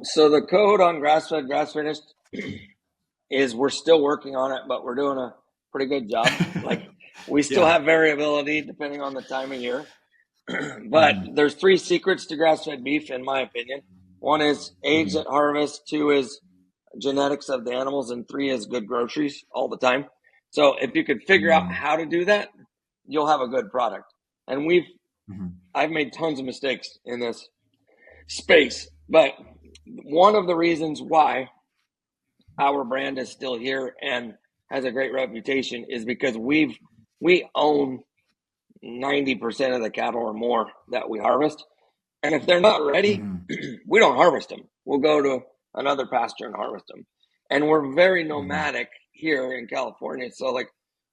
So the code on grass-fed, grass-finished is we're still working on it, but we're doing a pretty good job. Like we still Yeah. have variability depending on the time of year. But Mhm. there's 3 secrets to grass-fed beef, in my opinion. 1 is age Mhm. at harvest, 2 is genetics of the animals, and 3 is good groceries all the time. So if you could figure out Mm. how to do that, you'll have a good product. And Mhm. I've made tons of mistakes in this space, but one of the reasons why our brand is still here and has a great reputation is because we own 90% of the cattle or more that we harvest. And if they're not ready, Mhm. we don't harvest them. We'll go to another pasture and harvest them. And we're very Mhm. nomadic here in California. So like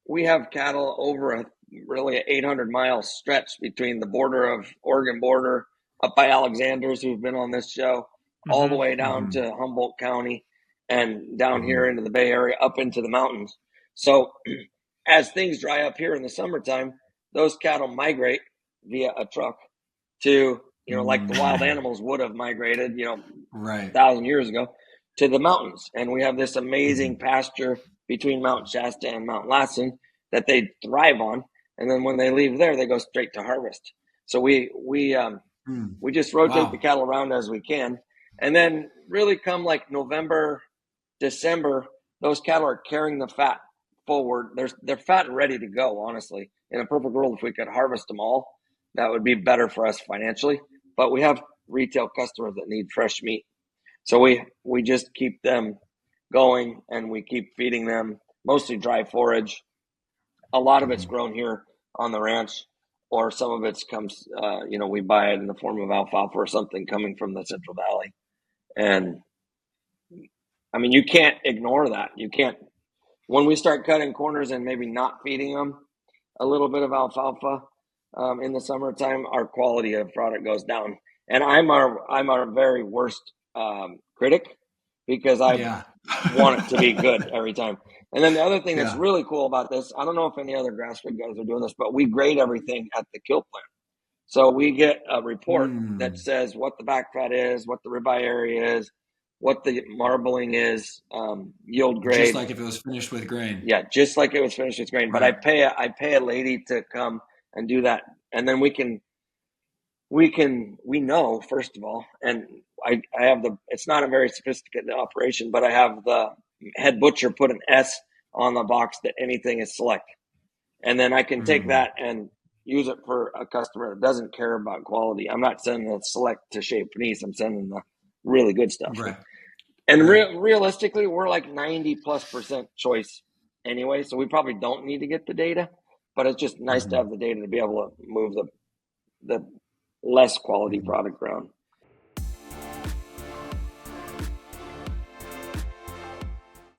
we have cattle over a really 800-mile stretch between the border of Oregon border up by Alexander's, who've been on this show, all the Mhm. way down Mhm. to Humboldt County and down here Mhm. into the Bay Area up into the mountains. So as things dry up here in the summertime, those cattle migrate via a truck to, like the wild Mm. animals would have migrated, Right. 1,000 years ago to the mountains. And we have this amazing Mhm. pasture between Mount Shasta and Mount Lassen that they thrive on. And then when they leave there, they go straight to harvest. So Mm. we just rotate the Wow. cattle around as we can. And then really come like November, December, those cattle are carrying the fat forward. They're fat and ready to go, honestly. In a perfect world, if we could harvest them all, that would be better for us financially. But we have retail customers that need fresh meat. So we just keep them going and we keep feeding them mostly dry forage. A lot of it's Mhm. grown here on the ranch, or some of it comes, we buy it in the form of alfalfa or something coming from the Central Valley. And I mean, you can't ignore that. You can't, when we start cutting corners and maybe not feeding them a little bit of alfalfa in the summertime, our quality of product goes down. And I'm our very worst critic because I Yeah. want it to be good every time. And then the other thing that's Yeah. really cool about this, I don't know if any other grass-fed guys are doing this, but we grade everything at the kill plant. So we get a report that Mm. says what the back fat is, what the ribeye area is, what the marbling is, yield Just grade. like if it was finished with grain. Yeah, just like it was finished with grain. But I Right. pay a lady to come and do that, and then we know, first of all, and I have it's not a very sophisticated operation, but I have the head butcher put an S on the box that anything is select, and then I can take Mm. that and use it for a customer that doesn't care about quality. I'm not sending the select to Chez Panisse. I'm sending the really good stuff. Right. And Right. realistically, we're like 90+% choice anyway, so we probably don't need to get the data, but it's just nice to Mhm. have the data to be able to move the less quality Mhm. product around.